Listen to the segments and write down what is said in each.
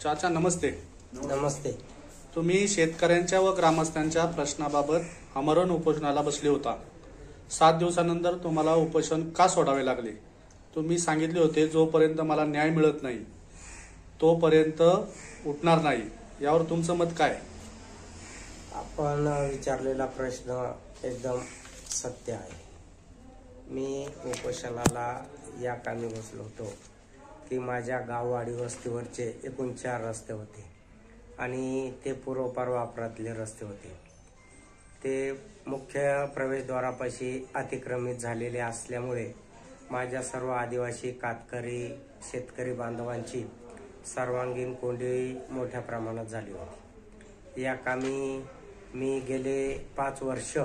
चाचा नमस्ते. नमस्ते. तुम्ही शेतकऱ्यांच्या व ग्रामस्थांच्या प्रश्नाबाबत आमरण उपोषणाला बसले होता. 7 दिवसानंतर तुम्हाला उपोषण का सोडावे लागले? तुम्ही सांगितले होते जोपर्यंत मला न्याय मिळत नाही तोपर्यंत उठणार नाही. यावर तुमचं मत काय? आपण विचारलेला प्रश्न एकदम सत्य आहे. मी उपोषणाला या कामी बसलो होतो की माझ्या गाववाडी वस्तीवरचे एकूण 4 रस्ते होते आणि ते पूर्वपार वापरातले रस्ते होते. ते मुख्य प्रवेशद्वारापाशी अतिक्रमित झालेले असल्यामुळे माझ्या सर्व आदिवासी कातकरी शेतकरी बांधवांची सर्वांगीण कोंडी मोठ्या प्रमाणात झाली होती. या कामी मी गेले 5 वर्ष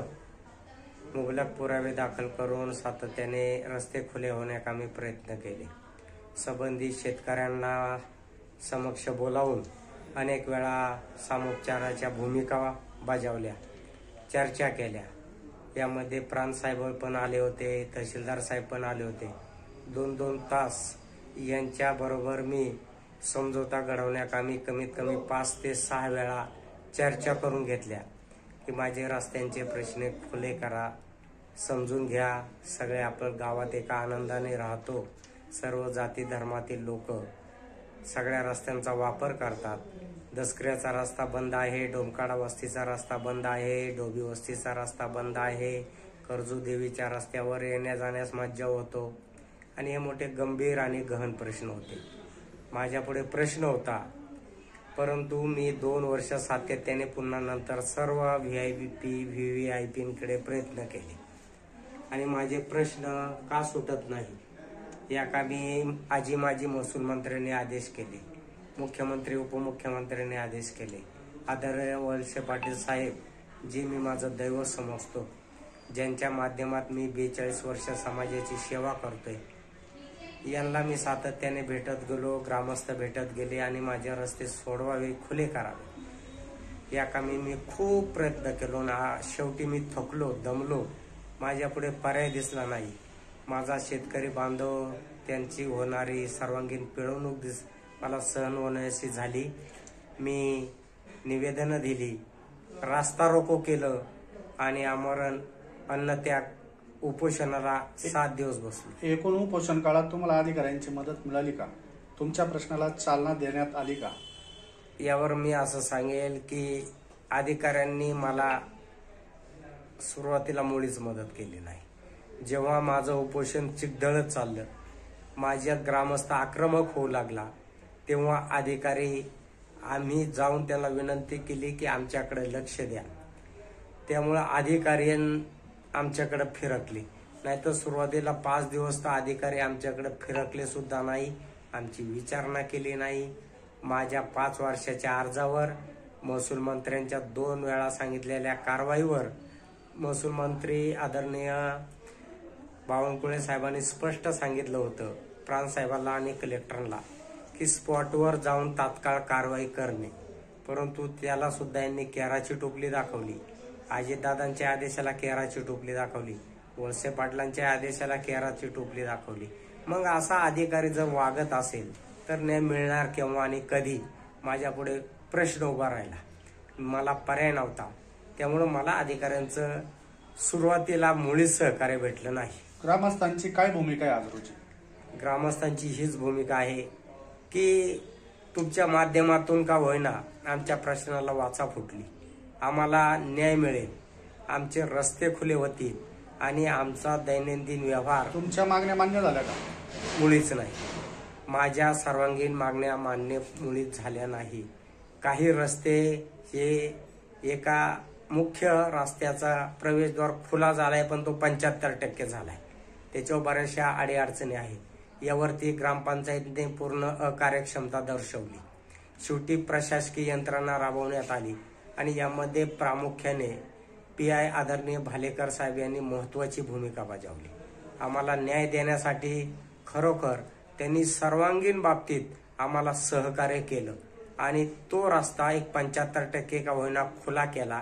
मुबलक पुरावे दाखल करून सातत्याने रस्ते खुले होण्याकामी प्रयत्न केले. संबंधित शेतकऱ्यांना समक्ष बोलावून अनेक वेळा सामोपचाराच्या भूमिका बजावल्या, चर्चा केल्या. यामध्ये प्रांतसाहेब पण आले होते, तहसीलदार साहेब पण आले होते. 2-2 तास यांच्याबरोबर मी समझोता घडवण्याकामी कमीत कमी 5 ते 6 वेळा चर्चा करून घेतल्या की माझे रस्त्यांचे प्रश्न खुले करा, समजून घ्या. सगळे आपण गावात एका आनंदाने राहतो. सर्व जाती धर्मातील लोक सगळ्या रस्त्यांचा वापर करतात. दसकऱ्याचा रस्ता बंद आहे, डोमकाडा वस्तीचा रस्ता बंद आहे, डोबी वस्तीचा रस्ता बंद आहे, कर्जू देवीच्या रस्त्यावर येण्या जाण्यास मज्जा होतो. आणि हे मोठे गंभीर आणि गहन प्रश्न होते. माझ्यापुढे प्रश्न होता, परंतु मी 2 वर्ष सातत्याने पुन्हा नंतर सर्व VVIPंकडे प्रयत्न केले आणि माझे प्रश्न का सुटत नाही या कामी माजी महसूल मंत्र्यांनी आदेश केले, मुख्यमंत्री उपमुख्यमंत्र्यांनी आदेश केले. आदरणीय वळसे पाटील साहेब जे मी माझं दैव समजतो, ज्यांच्या माध्यमात मी 42 वर्ष समाजाची सेवा करतोय, यांना मी सातत्याने भेटत गेलो, ग्रामस्थ भेटत गेले आणि माझे रस्ते सोडवावे, खुले करावे. या कामी मी खूप प्रयत्न केलो ना शेवटी मी थकलो, दमलो. माझ्यापुढे पर्याय दिसला नाही. माझा शेतकरी बांधव त्यांची होणारी सर्वांगीण पिळवणूक मला सहन होण्याची झाली. मी निवेदनं दिली, रास्ता रोको केलं आणि आमरण अन्नत्याग उपोषणाला 7 दिवस बसलो. एकूण उपोषण काळात तुम्हाला अधिकाऱ्यांची मदत मिळाली का? तुमच्या प्रश्नाला चालना देण्यात आली का? यावर मी असं सांगेल की अधिकाऱ्यांनी मला सुरुवातीला मुळीच मदत केली नाही. जेव्हा माझं उपोषण चिघळत चाललं, माझ्या ग्रामस्थ आक्रमक होऊ लागला, तेव्हा अधिकारी आम्ही जाऊन त्याला विनंती केली की आमच्याकडे लक्ष द्या. त्यामुळे अधिकारी आमच्याकडे फिरकले. नाहीतर सुरुवातीला 5 दिवस तर अधिकारी आमच्याकडे फिरकले सुद्धा नाही, आमची विचारणा केली नाही. माझ्या 5 वर्षाच्या अर्जावर महसूल मंत्र्यांच्या 2 वेळा सांगितलेल्या कारवाईवर महसूल मंत्री आदरणीय बावनकुळे साहेबांनी स्पष्ट सांगितलं होतं प्रांतसाहेबांना आणि कलेक्टरला की स्पॉटवर जाऊन तात्काळ कारवाई करणे. परंतु त्याला सुद्धा यांनी केराची टोपली दाखवली. अजितदादांच्या आदेशाला केराची टोपली दाखवली, वळसे पाटलांच्या आदेशाला केराची टोपली दाखवली. मग असा अधिकारी जर वागत असेल तर न्याय मिळणार केव्हा आणि कधी? माझ्यापुढे प्रश्न उभा राहिला. मला पर्याय नव्हता. त्यामुळे मला अधिकाऱ्यांचं सुरुवातीला मुळीच सहकार्य भेटलं नाही. ग्रामस्थांची काय भूमिका आहे आज रोजी? ग्रामस्थांची हीच भूमिका आहे की तुमच्या माध्यमातून का होईना आमच्या प्रश्नाला वाचा फुटली, आम्हाला न्याय मिळेल, आमचे रस्ते खुले होतील आणि आमचा दैनंदिन व्यवहार. तुमच्या मागण्या मान्य झाल्या का? मुळीच नाही. माझ्या सर्वांगीण मागण्या मान्य मुळीच झाल्या नाही. काही रस्ते हे एका मुख्य रस्त्याचा प्रवेशद्वार खुला झालाय पण तो 75% झालाय. त्याच्यावर बऱ्याचशा अडीअडचणी आहेत. यावरती ग्रामपंचायतीने पूर्ण अकार्यक्षमता दर्शवली. शेवटी प्रशासकीय यंत्रणा राबवण्यात आली आणि यामध्ये प्रामुख्याने PI आदरणीय भालेकर साहेब यांनी महत्वाची भूमिका बजावली. आम्हाला न्याय देण्यासाठी खरोखर त्यांनी सर्वांगीण बाबतीत आम्हाला सहकार्य केलं आणि तो रस्ता एक 75% का होईना खुला केला,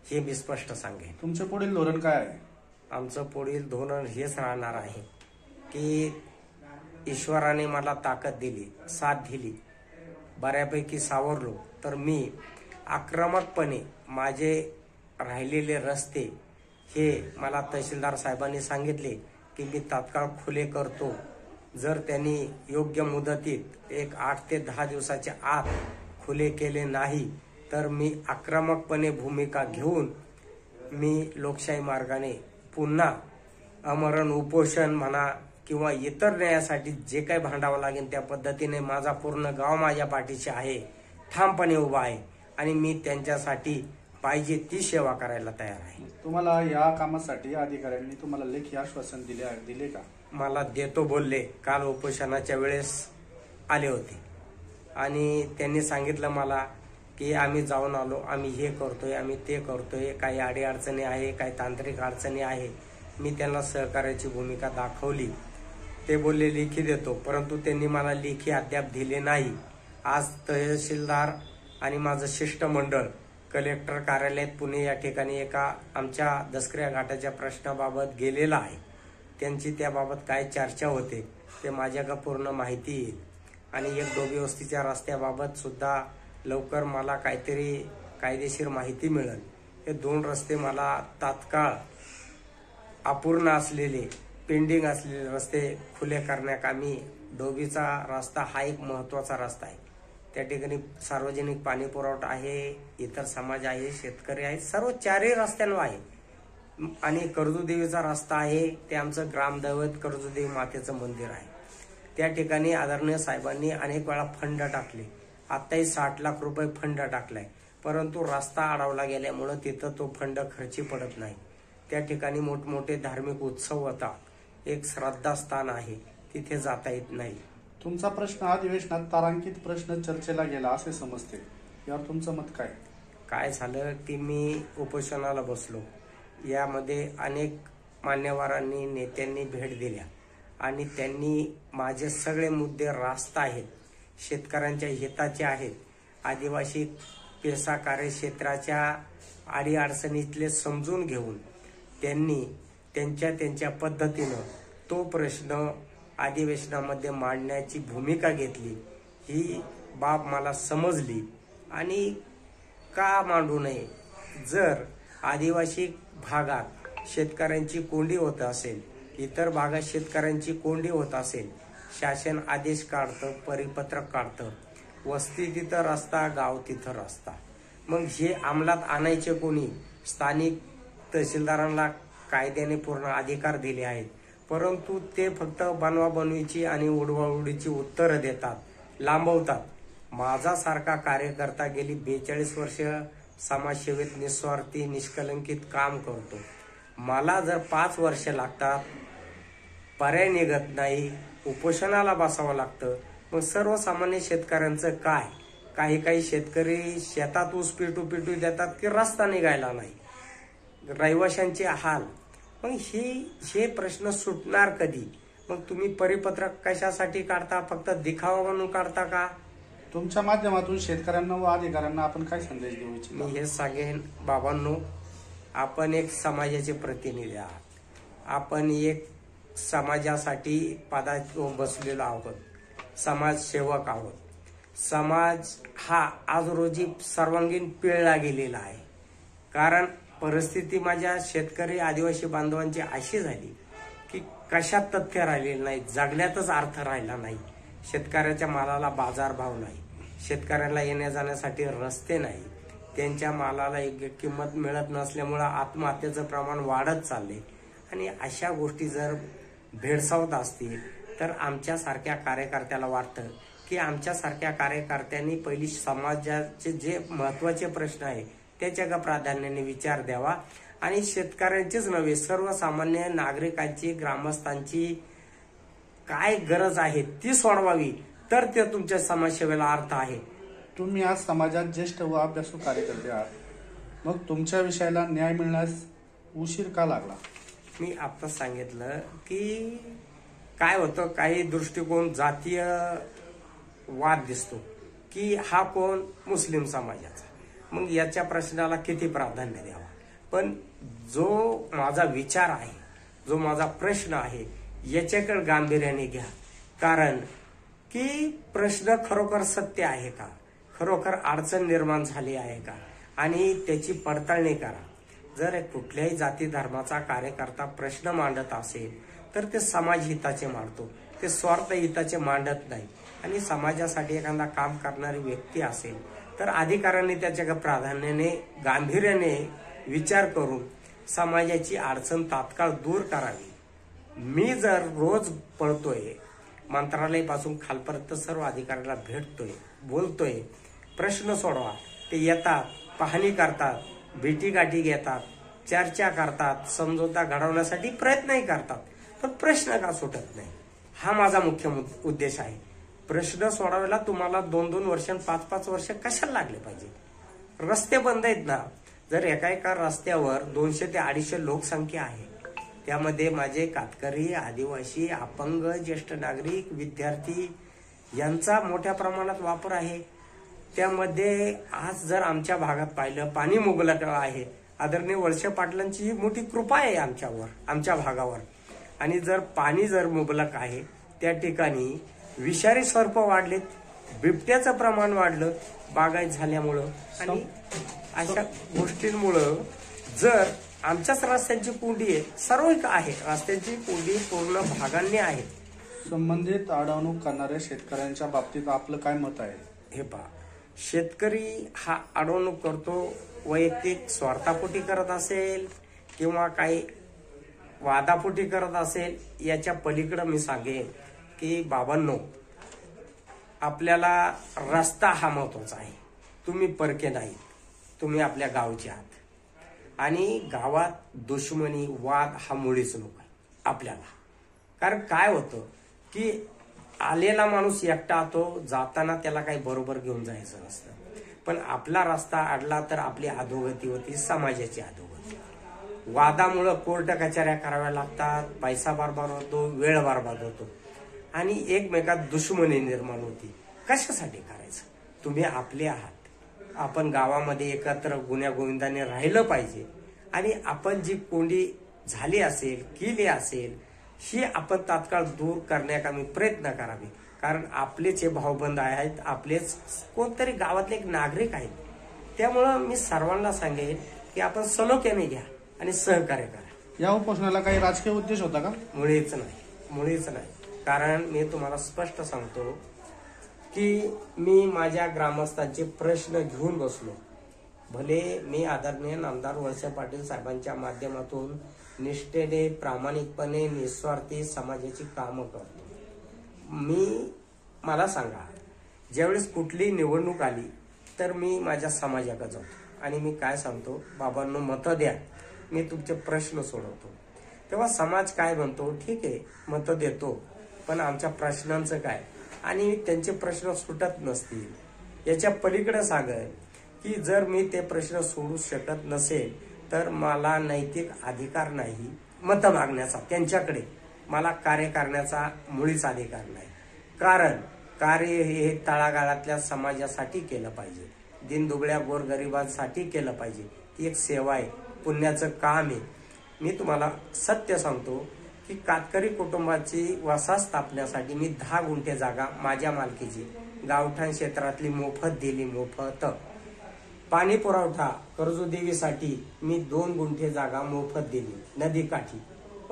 हे मी स्पष्ट सांगेन. तुमचं पुढील धोरण काय आहे? आमचं पुढील धोरण हेच राहणार आहे की ईश्वराने मला ताकद दिली, साथ दिली, बऱ्यापैकी सावरलो, तर मी आक्रमकपणे माझे राहिलेले रस्ते हे मला तहसीलदार साहेबांनी सांगितले की मी तात्काळ खुले करतो. जर त्यांनी योग्य मुदतीत एक 8 ते 10 दिवसाच्या आत खुले केले नाही तर मी आक्रमकपणे भूमिका घेऊन मी लोकशाही मार्गाने पुन्हा आमरण उपोषण म्हणा किंवा इतर न्यायासाठी जे काही भांडावं लागेल त्या पद्धतीने माझा पूर्ण गाव माझ्या पाठीशी आहे, ठामपणे उभा आहे आणि मी त्यांच्यासाठी पाहिजे ती सेवा करायला तयार आहे. तुम्हाला या कामासाठी अधिकाऱ्यांनी तुम्हाला लेखी आश्वासन दिले का? मला देतो बोलले. काल उपोषणाच्या वेळेस आले होते आणि त्यांनी सांगितलं मला की आम्ही जाऊन आलो, आम्ही हे करतोय, आम्ही ते करतोय, काही अडीअडचणी आहे, काही तांत्रिक अडचणी आहे. मी त्यांना सहकार्याची भूमिका दाखवली. ते बोलले लेखी देतो, परंतु त्यांनी मला लेखी अद्याप दिले नाही. आज तहसीलदार आणि माझं शिष्टमंडळ कलेक्टर कार्यालयात पुणे या ठिकाणी एका आमच्या दसक्रिया घाटाच्या प्रश्नाबाबत गेलेला आहे. त्यांची त्याबाबत काय चर्चा होते ते माझ्याकडे पूर्ण माहिती येईल आणि एक डोबी वस्तीच्या रस्त्याबाबत सुद्धा लवकर मला काहीतरी कायदेशीर माहिती मिळेल. हे 2 रस्ते मला तात्काळ अपूर्ण असलेले, पेंडिंग असलेले रस्ते खुले करण्याकामी डोबीचा रस्ता हा एक महत्वाचा रस्ता आहे. त्या ठिकाणी सार्वजनिक पाणी पुरवठा आहे, इतर समाज आहे, शेतकरी आहेत, सर्व 4ही रस्त्यांवर आहे. आणि कर्जूदेवीचा रस्ता आहे, ते आमचं ग्रामदैवत कर्जूदेवी मातेचं मंदिर आहे. त्या ठिकाणी आदरणीय साहेबांनी अनेक वेळा फंड टाकले. आताही 60 लाख रुपये फंड टाकलाय, परंतु रस्ता अडवला गेल्यामुळे तिथं तो फंड खर्ची पडत नाही. त्या ठिकाणी मोठमोठे धार्मिक उत्सव होतात, एक श्रद्धास्थान आहे, तिथे जाता येत नाही. तुमचा प्रश्न अधिवेशनात तारांकित प्रश्न चर्चेला गेला असे समजते, यावर तुमचं मत काय? काय झालं की मी उपोषणाला बसलो. यामध्ये अनेक मान्यवरांनी, नेत्यांनी भेट दिल्या आणि त्यांनी माझे सगळे मुद्दे रास्त आहेत, शेतकऱ्यांच्या हिताचे आहेत, आदिवासी पेसा कार्यक्षेत्राच्या अडीअडचणीतले समजून घेऊन त्यांनी त्यांच्या पद्धतीनं तो प्रश्न अधिवेशनामध्ये मांडण्याची भूमिका घेतली. ही बाब मला समजली आणि का मांडू नये? जर आदिवासी भागात शेतकऱ्यांची कोंडी होत असेल, इतर भागात शेतकऱ्यांची कोंडी होत असेल, शासन आदेश काढतं, परिपत्रक काढतं, वस्ती तिथं रस्ता, गाव तिथं रस्ता, मग हे अंमलात आणायचे कोणी? स्थानिक तहसीलदारांना कायद्याने पूर्ण अधिकार दिले आहेत, परंतु ते फक्त बनवाबनवीची आणि उडवाउडीची उत्तरं देतात, लांबवतात. माझा सारखा कार्यकर्ता गेली 42 वर्ष समाजसेवेत निस्वार्थी निष्कलंकित काम करतो. मला जर 5 वर्ष लागतात, पर्याय निघत नाही, उपोषणाला बसावं लागतं, मग सर्वसामान्य शेतकऱ्यांचं काय? काही शेतकरी शेतात ऊस पिटू देतात की रस्ता निघायला नाही, रहिवाशांचे हाल. मग हे प्रश्न सुटणार कधी? मग तुम्ही परिपत्रक कशासाठी काढता? फक्त दिखावा म्हणून काढता का? तुमच्या माध्यमातून शेतकऱ्यांना व अधिकाऱ्यांना आपण काय संदेश देऊ इच्छिता? मी हे सांगेन, बाबांनो, आपण एक समाजाचे प्रतिनिधी आहात, आपण एक समाजासाठी पदावर बसलेलो आहोत, समाजसेवक आहोत. समाज हा आज रोजी सर्वांगीण पिळला गेलेला आहे. कारण परिस्थिती माझ्या शेतकरी आदिवासी बांधवांची अशी झाली की कशात तथ्य राहिलेलं नाही, जगण्यातच अर्थ राहिला नाही. शेतकऱ्याच्या मालाला बाजारभाव नाही, शेतकऱ्याला येण्या जाण्यासाठी रस्ते नाही, त्यांच्या मालाला योग्य किंमत मिळत नसल्यामुळे आत्महत्येचं प्रमाण वाढत चालले. आणि अशा गोष्टी जर भेडसावत असतील तर आमच्यासारख्या कार्यकर्त्याला वाटतं की आमच्यासारख्या कार्यकर्त्यांनी पहिली समाजाचे जे महत्वाचे प्रश्न आहे त्याच्या प्राधान्याने विचार द्यावा आणि शेतकऱ्यांचीच नव्हे, सर्वसामान्य नागरिकांची, ग्रामस्थांची काय गरज आहे ती सोडवावी, तर ते तुमच्या समाजसेवेला अर्थ आहे. तुम्ही आज समाजात ज्येष्ठ व अभ्यासू कार्यकर्ते आहात, मग तुमच्या विषयाला न्याय मिळण्यास उशीर का लागला? मी आता सांगितलं की काय होतं, काही दृष्टिकोन जातीय वाद दिसतो की हा कोण मुस्लिम समाजाचा, मग याच्या प्रश्नाला किती प्राधान्य द्यावा. पण जो माझा विचार आहे, जो माझा प्रश्न आहे, याच्याकडे गांभीर्याने घ्या. कारण की प्रश्न खरोखर सत्य आहे का, खरोखर अडचण निर्माण झाली आहे का, आणि त्याची पडताळणी करा. जर कुठल्याही जाती धर्माचा कार्यकर्ता प्रश्न मांडत असेल तर ते समाज हिताचे मांडतो, ते स्वार्थ हिताचे मांडत नाही. आणि समाजासाठी एखादा काम करणारी व्यक्ती असेल तर अधिकाऱ्यांनी त्याच्या प्राधान्याने गांभीर्याने विचार करून समाजाची अडचण तात्काळ दूर करावी. मी जर रोज पळतोय मंत्रालयापासून खालपर्यंत सर्व अधिकाऱ्याला भेटतोय, बोलतोय, प्रश्न सोडवा, ते येतात, पाहणी करतात, भेटीगाठी घेतात, चर्चा करतात, समझोता घडवण्यासाठी प्रयत्नही करतात, पण प्रश्न का सुटत नाही हा माझा मुख्य उद्देश आहे. प्रश्न सोडवायला तुम्हाला 2-2 वर्ष 5-5 वर्ष कशाला लागले पाहिजे? रस्ते बंद आहेत ना. जर एका रस्त्यावर 200 ते 250 लोकसंख्या आहे, त्यामध्ये माझे कातकरी, आदिवासी, अपंग, ज्येष्ठ नागरिक, विद्यार्थी यांचा मोठ्या प्रमाणात वापर आहे. त्यामध्ये आज जर आमच्या भागात पाहिलं पाणी मुबलक आहे. आदरणीय वळसे पाटलांची मोठी कृपा आहे आमच्या भागावर. आणि जर पाणी जर मुबलक आहे त्या ठिकाणी विषारी सर्प वाढलेत, बिबट्याचं प्रमाण वाढलं बागायत झाल्यामुळं, आणि अशा गोष्टींमुळं जर आमच्याच रस्त्यांची कोंडी आहे, सर्व आहे रस्त्यांची कोंडी पूर्ण भागांनी आहे. संबंधित अडवणूक करणाऱ्या शेतकऱ्यांच्या बाबतीत आपलं काय मत आहे? हे पहा, शेतकरी हा अडवणूक करतो वैयक्तिक स्वार्थापोटी करत असेल किंवा काही वादापोटी करत असेल, याच्या पलीकडे मी सांगेन की बाबांनो, आपल्याला रस्ता हा महत्वाचा आहे. तुम्ही परके नाही, तुम्ही आपल्या गावचे आहात. आणि गावात दुश्मनी वाद हा मुळीच नको आहे आपल्याला. कारण काय होतं की आलेला माणूस एकटा होतो, जाताना त्याला काही बरोबर घेऊन जायचं नसतं. पण आपला रस्ता अडला तर आपली अधोगती होती, समाजाची अधोगती. वादामुळं कोर्ट कचऱ्या कराव्या लागतात, पैसा बर्बाद होतो, वेळ बर्बाद होतो, आणि एकमेकात दुश्मनी निर्माण होती. कशासाठी करायचं? तुम्ही आपले आहात. आपण गावामध्ये एकत्र गुण्या गोविंदाने राहिलं पाहिजे. आणि आपण जी कोंडी झाली असेल, केली असेल, ही आपण तात्काळ दूर करण्याकामी प्रयत्न करावे. कारण आपलेच हे भाऊबंद आहेत, आपलेच कोणतरी गावातले एक नागरिक आहेत. त्यामुळं मी सर्वांना सांगेन की आपण सलोख्याने घ्या आणि सहकार्य करा. या उपोषणाला काही राजकीय उद्देश होता का? मुळीच नाही. कारण मी तुम्हाला स्पष्ट सांगतो की मी माझ्या ग्रामस्थांचे प्रश्न घेऊन बसलो. भले मी आदरणीय नामदार वळसे पाटील साहेबांच्या माध्यमातून निष्ठेने, प्रामाणिकपणे, निस्वार्थी समाजाची कामं करतो. मला सांगा, ज्यावेळेस कुठली निवडणूक आली तर मी माझ्या समाजाकडे जातो आणि मी काय सांगतो, बाबांनो मतं द्या, मी तुमचे प्रश्न सोडवतो. तेव्हा समाज काय म्हणतो, ठीक आहे मतं देतो, पण आमच्या प्रश्नांचं काय? आणि त्यांचे प्रश्न सुटत नसतील, याच्या पलीकडे सांगेल की जर मी ते प्रश्न सोडू शकत नसेल तर मला नैतिक अधिकार नाही मतं मागण्याचा. त्यांच्याकडे मला कार्य करण्याचा मुळीच अधिकार नाही. कारण कार्य हे तळागाळातल्या समाजासाठी केलं पाहिजे, दिनदुबळ्या गोरगरिबांसाठी केलं पाहिजे. ती एक सेवा आहे, पुण्याचं काम आहे. मी तुम्हाला सत्य सांगतो की कातकरी कुटुंबाची वसाहत स्थापण्यासाठी मी 10 गुंठे जागा माझ्या मालकीची गावठाण क्षेत्रातली मोफत दिली. मोफत पाणी पुरवठा कर्जोदेवीसाठी मी 2 गुंठे जागा मोफत दिली नदीकाठी.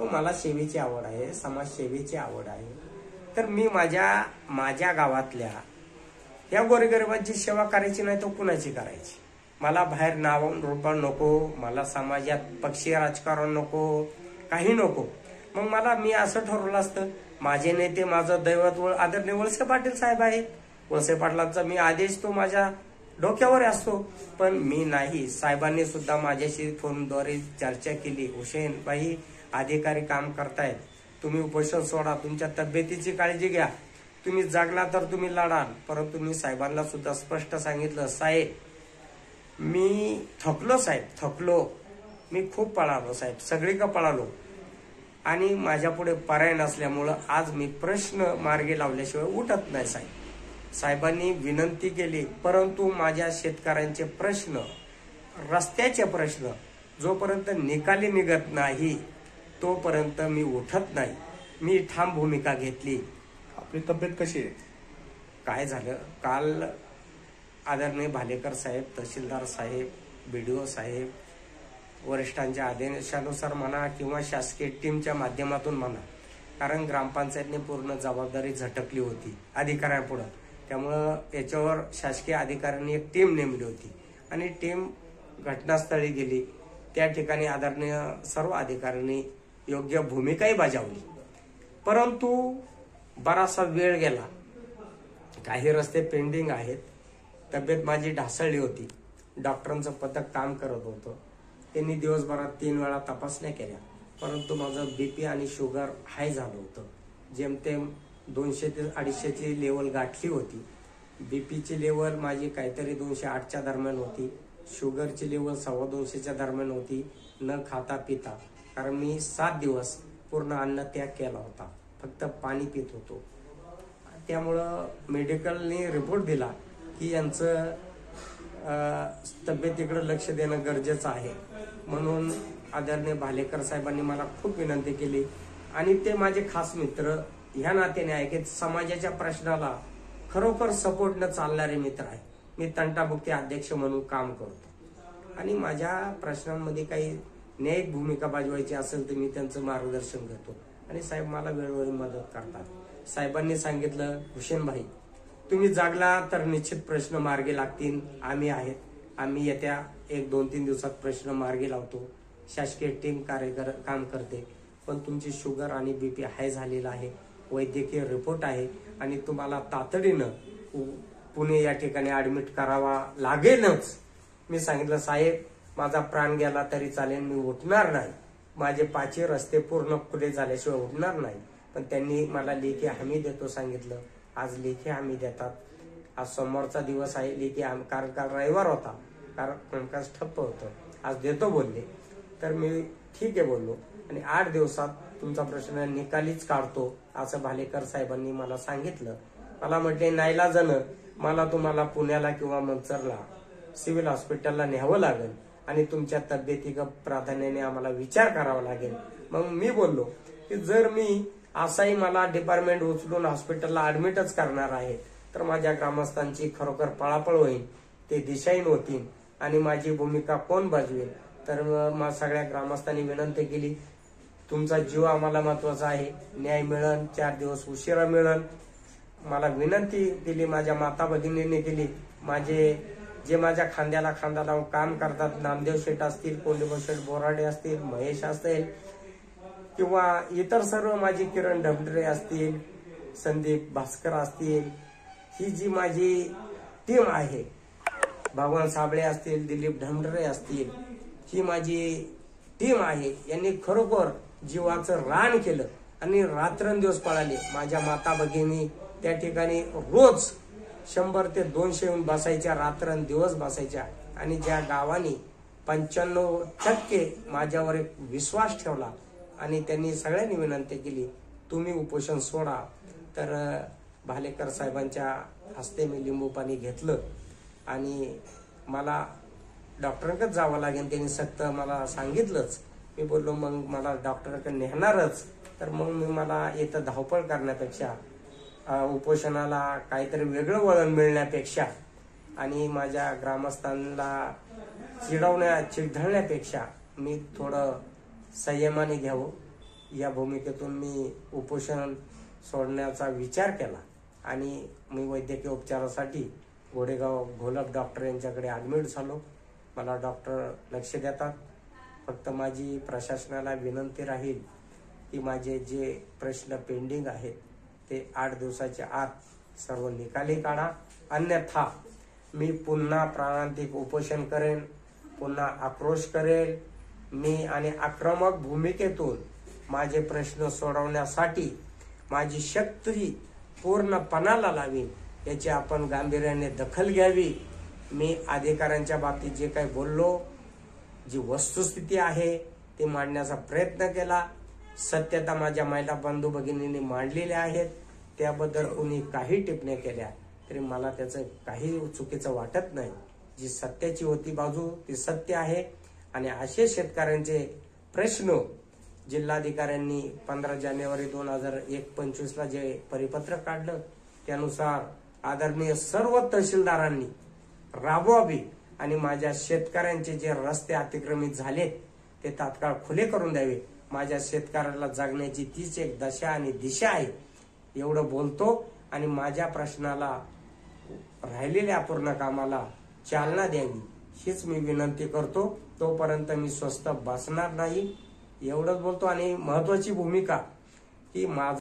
मला सेवेची आवड आहे, समाजसेवेची आवड आहे. तर मी माझ्या गावातल्या या गोरगरिबांची सेवा करायची नाही तर कुणाची करायची? मला बाहेर नाव रूपा नको, मला समाजात पक्षीय राजकारण नको, काही नको. मग मी असं ठरवलं असतं, माझे नेते, माझं दैवत आदरणीय वळसे पाटील साहेब आहेत. वळसे पाटलांचा मी आदेश तो माझ्या डोक्यावर असतो. पण मी नाही. साहेबांनी सुद्धा माझ्याशी फोनद्वारे चर्चा केली, हुसेन भाई अधिकारी काम करतायत, तुम्ही उपोषण सोडा, तुमच्या तब्येतीची काळजी घ्या, तुम्ही जगला तर तुम्ही लढाल. परंतु मी साहेबांना सुद्धा स्पष्ट सांगितलं, साहेब मी थकलो, साहेब थकलो, मी खूप पळालो साहेब, सगळीकडे पळालो आणि माझ्या पुढे पर्याय नसल्यामुळं आज मी प्रश्न मार्गी लावल्याशिवाय उठत नाही साहेब. साहेबांनी विनंती केली, परंतु माझ्या शेतकऱ्यांचे प्रश्न, रस्त्याचे प्रश्न जोपर्यंत निकाली निघत नाही तोपर्यंत मी उठत नाही. मी ठाम भूमिका घेतली. आपली तब्येत कशी आहे? काय झालं, काल आदरणीय भालेकर साहेब, तहसीलदार साहेब, BDO साहेब, वरिष्ठांच्या आदेशानुसार म्हणा किंवा शासकीय टीमच्या माध्यमातून म्हणा, कारण ग्रामपंचायतने पूर्ण जबाबदारी झटकली होती अधिकाऱ्यांपुढं, त्यामुळं याच्यावर शासकीय अधिकाऱ्यांनी एक टीम नेमली होती आणि टीम घटनास्थळी गेली. त्या ठिकाणी आदरणीय सर्व अधिकाऱ्यांनी योग्य भूमिकाही बजावली, परंतु बराचसा वेळ गेला. काही रस्ते पेंडिंग आहेत. तब्येत माझी ढासळली होती. डॉक्टरांचं पथक काम करत होतं. त्यांनी दिवसभरात 3 वेळा तपासण्या केल्या, परंतु माझं BP आणि शुगर हाय झालं होतं. जेमतेम 200 ते 250ची लेवल गाठली होती. BPची लेवल माझी काहीतरी 208च्या दरम्यान होती. शुगरची लेवल 225च्या दरम्यान होती. न खाता पिता, कारण मी 7 दिवस पूर्ण अन्न त्याग केला होता, फक्त पाणी पित होतो. त्यामुळं मेडिकलने रिपोर्ट दिला की यांचं तब्येतीकडे लक्ष देणं गरजेचं आहे. म्हणून आदरणीय भालेकर साहेबांनी मला खूप विनंती केली आणि ते माझे खास मित्र ह्या नात्याने आहे की समाजाच्या प्रश्नाला खरोखर सपोर्ट न चालणारे मित्र आहे. मी तंटामुक्ती अध्यक्ष म्हणून काम करतो आणि माझ्या प्रश्नांमध्ये काही न्यायिक भूमिका बजावायची असेल तर मी त्यांचं मार्गदर्शन करतो आणि साहेब मला वेळोवेळी मदत करतात. साहेबांनी सांगितलं, हुसेन भाई तुम्ही जागला तर निश्चित प्रश्न मार्गी लागतील. आम्ही आहेत. आम्ही येत्या 1-2-3 दिवसात प्रश्न मार्गी लावतो. शासकीय टीम काम करते, पण तुमची शुगर आणि BP हाय झालेला आहे. वैद्यकीय रिपोर्ट आहे आणि तुम्हाला तातडीनं पुणे या ठिकाणी ऍडमिट करावा लागेलच. मी सांगितलं, साहेब माझा प्राण गेला तरी चालेल, मी उठणार नाही. माझे 5 रस्ते पूर्ण खुले झाल्याशिवाय उठणार नाही. पण त्यांनी मला लेखी हमी देतो सांगितलं. आज लेखी हमी देतात. आज सोमवारचा दिवस आहे. लेखी कारण काल रविवार होता, कारण कामकाज ठप्प होतं. आज देतो बोलले, तर मी ठीक आहे बोललो आणि 8 दिवसात तुमचा प्रश्न निकालीच काढतो असं भालेकर साहेबांनी मला सांगितलं. मला म्हटले, नाईलाजानं मला तुम्हाला पुण्याला किंवा मंचरला सिव्हिल हॉस्पिटलला न्यावं लागेल आणि तुमच्या तब्येतीकडे प्राधान्याने आम्हाला विचार करावा लागेल. मग मी बोललो की जर मी असाही मला डिपार्टमेंट उचलून हॉस्पिटलला ऍडमिटच करणार आहे तर माझ्या ग्रामस्थांची खरोखर पळापळ होईल, ते दिशाहीन होतील आणि माझी भूमिका कोण बजवेल. तर मग सगळ्या ग्रामस्थांनी विनंती केली, तुमचा जीव आम्हाला महत्वाचा आहे, न्याय मिळेल, 4 दिवस उशिरा मिळेल. मला विनंती दिली, माझ्या माता भगिनींनी केली. जे माझ्या खांद्याला खांदा लावून काम करतात, नामदेव शेठ असतील, कोंडीबा शेठ बोराडे असतील, महेश असतील किंवा इतर सर्व माझी किरण ढमढरे असतील, संदीप भास्कर असतील, ही जी माझी टीम आहे, भगवान साबळे असतील, दिलीप ढमढरे असतील, ही माझी टीम आहे. यांनी खरोखर जीवाचं रान केलं आणि रात्रंदिवस पळाले. माझ्या माता भगिनी त्या ठिकाणी रोज 100 ते 200 येऊन बसायच्या, रात्रंदिवस बसायच्या आणि ज्या गावानी 95% माझ्यावर एक विश्वास ठेवला आणि त्यांनी सगळ्यांनी विनंती केली, तुम्ही उपोषण सोडा. तर भालेकर साहेबांच्या हस्ते मी लिंबू पाणी घेतलं आणि मला डॉक्टरांकडेच जावं लागेल, त्यांनी सक्त मला सांगितलंच. मी बोललो, मग मला डॉक्टरांकडे नेणारच, तर मग मी मला इथं धावपळ करण्यापेक्षा, उपोषणाला काहीतरी वेगळं वळण मिळण्यापेक्षा आणि माझ्या ग्रामस्थांना चिडवण्यापेक्षा मी थोडं संयमाने घ्यावं, या भूमिकेतून मी उपोषण सोडण्याचा विचार केला आणि मी वैद्यकीय उपचारासाठी गोडेगाव घोलप डॉक्टर यांच्याकडे ऍडमिट झालो. मला डॉक्टर लक्ष देतात. फक्त माझी प्रशासनाला विनंती राहील की माझे जे प्रश्न पेंडिंग आहेत ते 8 दिवसाच्या आत सर्व निकाली काढा, अन्यथा मी पुन्हा प्राणांतिक उपोषण करेन, पुन्हा आक्रोश करेल मी आणि आक्रमक भूमिकेतून माझे प्रश्न सोडवण्यासाठी माझी शक्ती पूर्ण पणाला लावीन. याची आपण गांभीर्याने दखल घ्यावी. मी अधिकाऱ्यांच्या बाबतीत जे काही बोललो, जी वस्तुस्थिती आहे ती मांडण्याचा प्रयत्न केला. सत्यता माझ्या महिला बंधू भगिनींनी मांडलेल्या आहेत. त्याबद्दल कोणी काही टिप्पण्या केल्या तरी मला त्याचं काही चुकीचं वाटत नाही. जी सत्याची होती बाजू ती सत्य आहे आणि असे शेतकऱ्यांचे प्रश्न जिल्हाधिकाऱ्यांनी 15 जानेवारी 2025 ला जे परिपत्रक काढलं त्यानुसार आदरणीय सर्व तहसीलदारांनी राबवावी आणि माझ्या शेतकऱ्यांचे जे रस्ते अतिक्रमित झालेत ते तात्काळ खुले करून द्यावे. माझ्या शेतकऱ्याला जगण्याची तीच एक दशा आणि दिशा आहे. एवढं बोलतो आणि माझ्या प्रश्नाला राहिलेल्या अपूर्ण कामाला चालना द्यावी हीच मी विनंती करतो. तोपर्यंत मी स्वस्थ बसणार नाही एवढंच बोलतो. आणि महत्वाची भूमिका की माझं